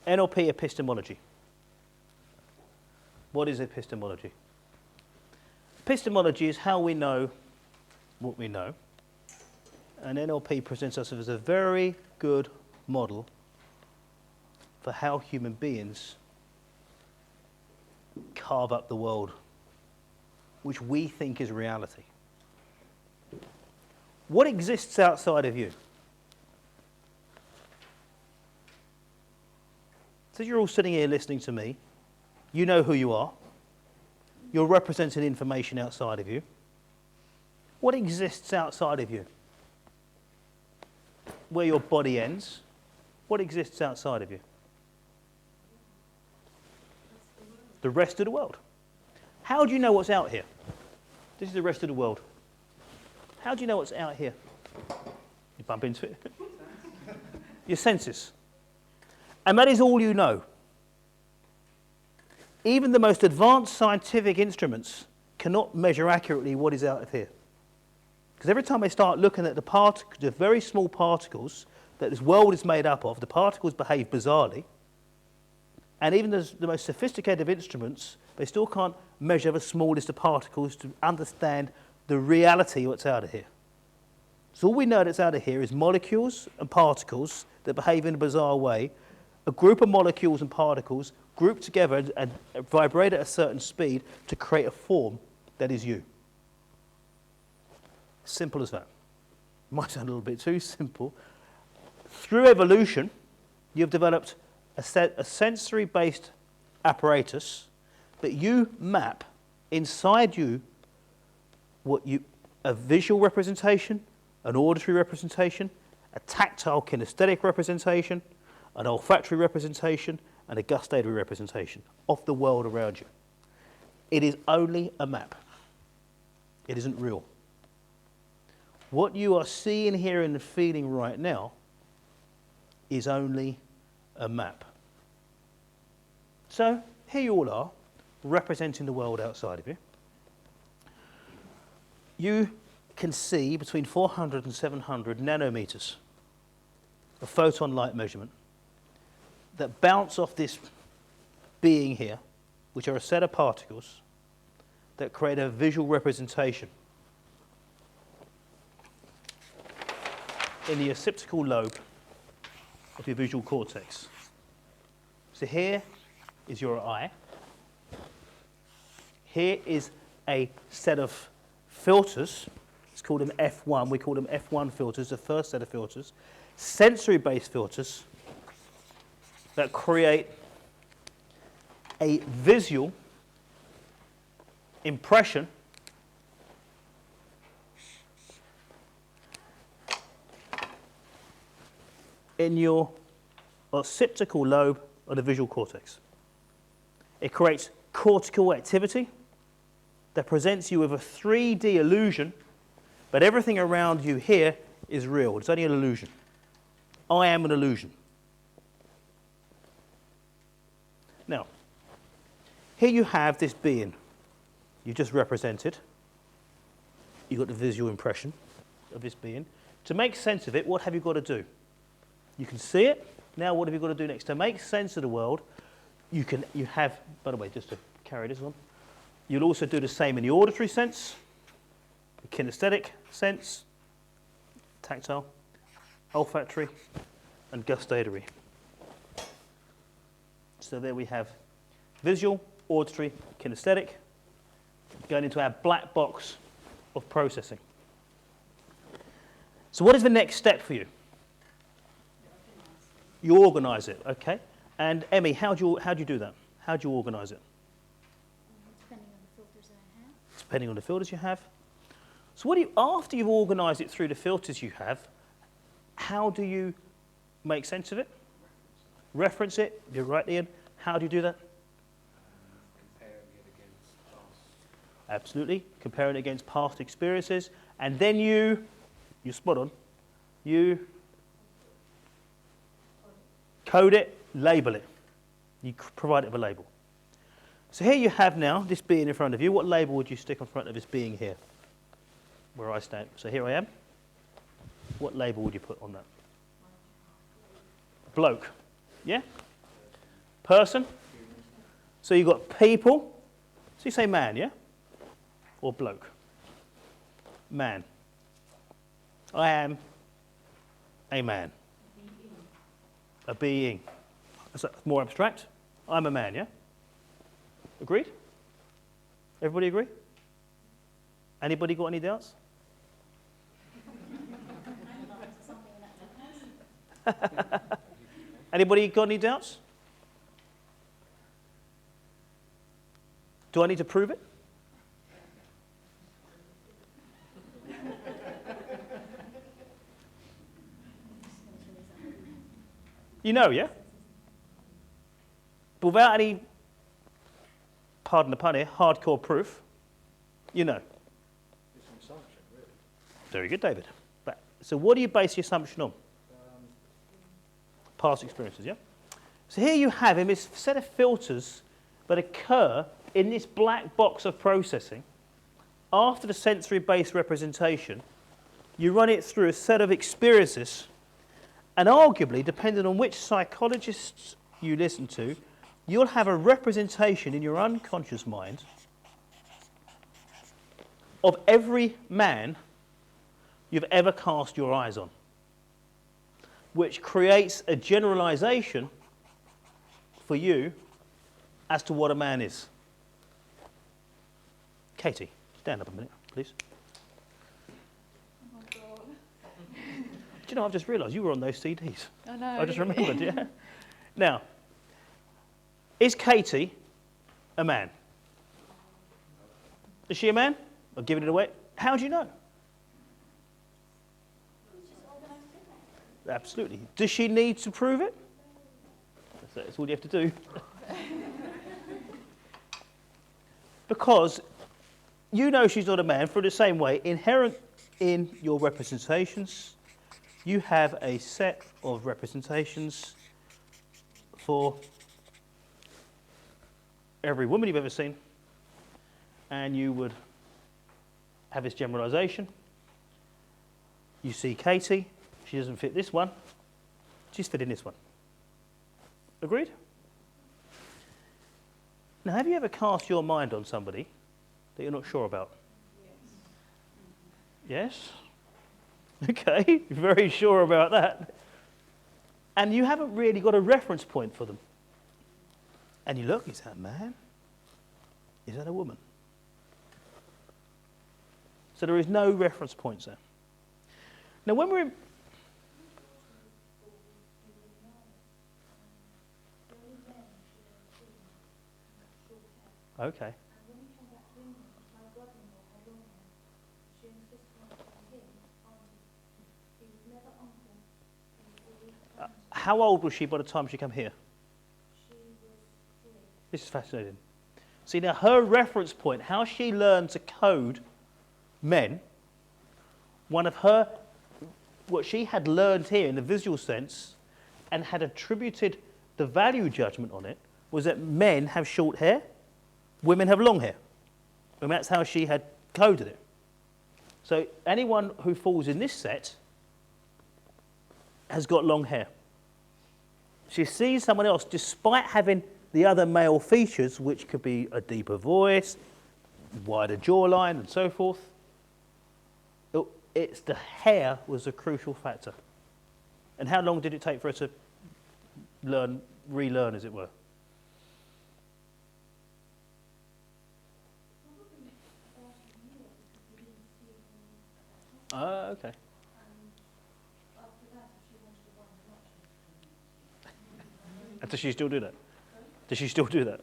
NLP epistemology. What is epistemology? Epistemology is how we know what we know. And NLP presents us as a very good model for how human beings carve up the world, which we think is reality. What exists outside of you? So you're all sitting here listening to me. You know who you are. You're representing information outside of you. What exists outside of you? Where your body ends, what exists outside of you? The rest of the world. How do you know what's out here? This is the rest of the world. How do you know what's out here? You bump into it. Your senses. And that is all you know. Even the most advanced scientific instruments cannot measure accurately what is out of here. Because every time they start looking at the very small particles that this world is made up of, the particles behave bizarrely. And even the most sophisticated of instruments, they still can't measure the smallest of particles to understand the reality of what's out of here. So all we know that's out of here is molecules and particles that behave in a bizarre way. A group of molecules and particles grouped together and vibrate at a certain speed to create a form that is you. Simple as that. Might sound a little bit too simple. Through evolution, you've developed a sensory-based apparatus that you map inside you a visual representation, an auditory representation, a tactile kinesthetic representation, an olfactory representation, and a gustatory representation of the world around you. It is only a map. It isn't real. What you are seeing, hearing, and feeling right now is only a map. So here you all are, representing the world outside of you. You can see between 400 and 700 nanometers of photon light measurement that bounce off this being here, which are a set of particles that create a visual representation in the occipital lobe of your visual cortex. So here is your eye. Here is a set of filters. It's called them F1. We call them F1 filters, the first set of filters. Sensory-based filters that create a visual impression in your occipital lobe of the visual cortex. It creates cortical activity that presents you with a 3D illusion, but everything around you here is real. It's only an illusion. I am an illusion. Now, here you have this being you just represented. You've got the visual impression of this being. To make sense of it, what have you got to do? You can see it. Now what have you got to do next? To make sense of the world, you have, by the way, just to carry this on, you'll also do the same in the auditory sense, the kinesthetic sense, tactile, olfactory, and gustatory. So there we have visual, auditory, kinesthetic, going into our black box of processing. So what is the next step for you? You organize it, okay? And Emmy, how do you do that? How do you organize it? Depending on the filters I have. Depending on the filters you have. So after you've organized it through the filters you have, how do you make sense of it? Reference it. You're right, Ian. How do you do that? Comparing it against past. Absolutely. Comparing it against past experiences. And then you're spot on, you code it, label it. You provide it with a label. So here you have now this being in front of you. What label would you stick in front of this being here, where I stand? So here I am. What label would you put on that? Bloke. Yeah? Person. So you've got people. So you say man, yeah? Or bloke. Man. I am a man. A being. That's more abstract. I'm a man, yeah? Agreed? Everybody agree? Anybody got any doubts? Anybody got any doubts? Do I need to prove it? You know, yeah? But without any, pardon the pun here, hardcore proof, you know. It's an assumption, really. Very good, David. So what do you base your assumption on? Past experiences, yeah? So here you have him, this set of filters that occur in this black box of processing. After the sensory-based representation, you run it through a set of experiences, and arguably, depending on which psychologists you listen to, you'll have a representation in your unconscious mind of every man you've ever cast your eyes on, which creates a generalization for you as to what a man is. Katie, stand up a minute, please. Oh my God. Do you know, I've just realised you were on those CDs. I know. I just remembered, yeah. Now, is Katie a man? Is she a man? I'm giving it away. How do you know? Absolutely. Does she need to prove it? That's all you have to do. Because you know she's not a man for the same way. Inherent in your representations, you have a set of representations for every woman you've ever seen, and you would have this generalization. You see Katie, she doesn't fit this one, she's fitting this one. Agreed? Now, have you ever cast your mind on somebody that you're not sure about? Yes? Okay, very sure about that. And you haven't really got a reference point for them. And you look, is that a man? Is that a woman? So there is no reference points there. Now, when we're in... Okay. How old was she by the time she came here? This is fascinating. See, now her reference point, how she learned to code men, one of her, what she had learned here in the visual sense and had attributed the value judgment on it was that men have short hair, women have long hair. And that's how she had coded it. So anyone who falls in this set has got long hair. She sees someone else, despite having the other male features, which could be a deeper voice, wider jawline, and so forth. It's the hair was a crucial factor. And how long did it take for her to relearn, as it were? Okay. And does she still do that? Does she still do that?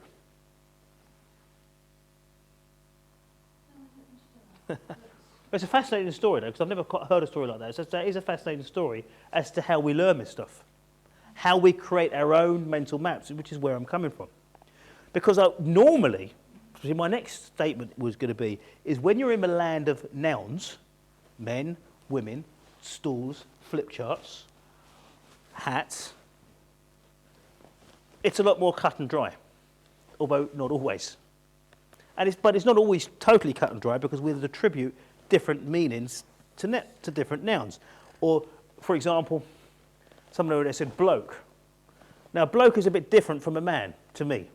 It's a fascinating story, though, because I've never heard a story like that. That is a fascinating story as to how we learn this stuff, how we create our own mental maps, which is where I'm coming from. Because normally, my next statement was going to be, is when you're in the land of nouns, men, women, stools, flip charts, hats, it's a lot more cut and dry, although not always. But it's not always totally cut and dry because we'll attribute different meanings to different nouns. Or, for example, someone already said bloke. Now, bloke is a bit different from a man to me.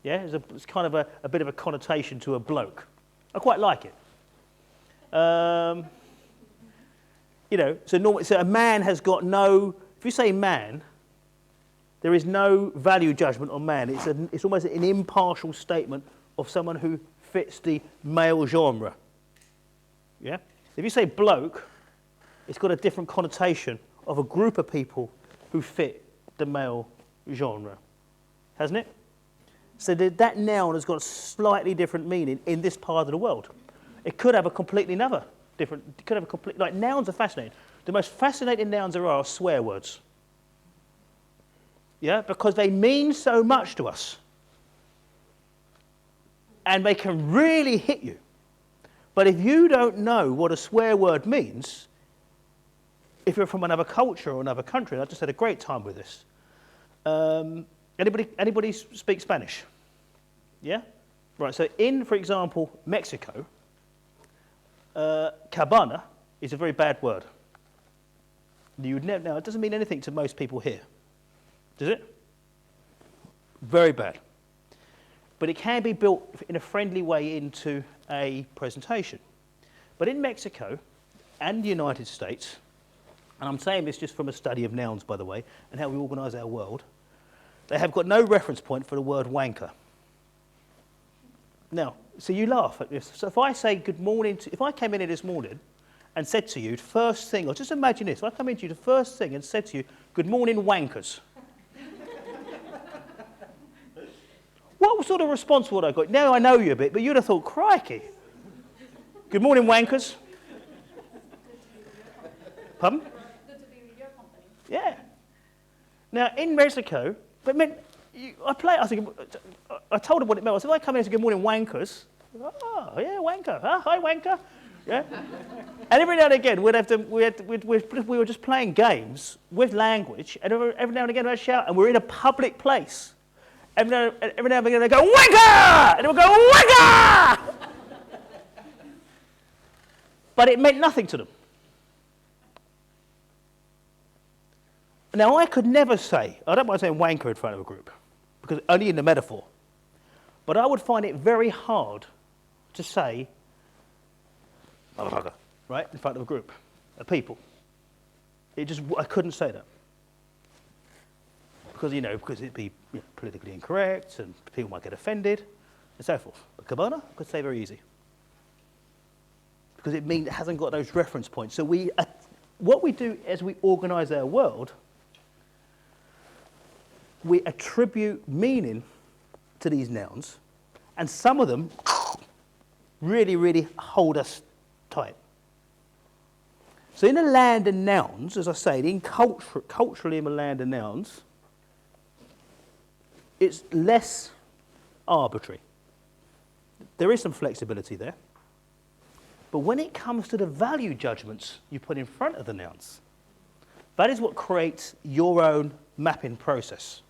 Yeah, it's kind of a bit of a connotation to a bloke. I quite like it. You know, so a man has got no. If you say man, there is no value judgment on man. It's almost an impartial statement of someone who fits the male genre. Yeah. If you say bloke, it's got a different connotation of a group of people who fit the male genre, hasn't it? So that noun has got a slightly different meaning in this part of the world. It could have a completely different. It could have a complete. Like nouns are fascinating. The most fascinating nouns there are swear words. Yeah, because they mean so much to us, and they can really hit you. But if you don't know what a swear word means, if you're from another culture or another country, and I just had a great time with this. Anybody speak Spanish? Yeah? Right, so in, for example, Mexico, cabana is a very bad word. Now, it doesn't mean anything to most people here. Does it? Very bad. But it can be built in a friendly way into a presentation. But in Mexico and the United States, and I'm saying this just from a study of nouns, by the way, and how we organise our world, they have got no reference point for the word wanker. Now, so you laugh at this. So if I say good morning, if I came in here this morning and said to you, first thing, or just imagine this, if I come into you the first thing and said to you, good morning, wankers. What sort of response would I got? Now I know you a bit, but you'd have thought, crikey. Good morning, wankers. Pardon? Good to be with your company. Yeah. Now, in Mexico, but meant, I told them what it meant. I said, if I come in and say, good morning, wankers. Oh, yeah, wanker. Oh, hi, wanker. Yeah. And every now and again, we were just playing games with language, and every now and again I'd shout, and we're in a public place. Every now and again they go, wanker! And we'll go, wanker! But it meant nothing to them. Now, I could never say, I don't mind saying wanker in front of a group, because only in the metaphor. But I would find it very hard to say, motherfucker, right, in front of a group of people. I couldn't say that. Because it'd be politically incorrect, and people might get offended, and so forth. But cabana, I could say very easy. Because it hasn't got those reference points. So what we do as we organise our world, we attribute meaning to these nouns, and some of them really, really hold us tight. So in a land of nouns, as I say, culturally in a land of nouns, it's less arbitrary. There is some flexibility there. But when it comes to the value judgments you put in front of the nouns, that is what creates your own mapping process.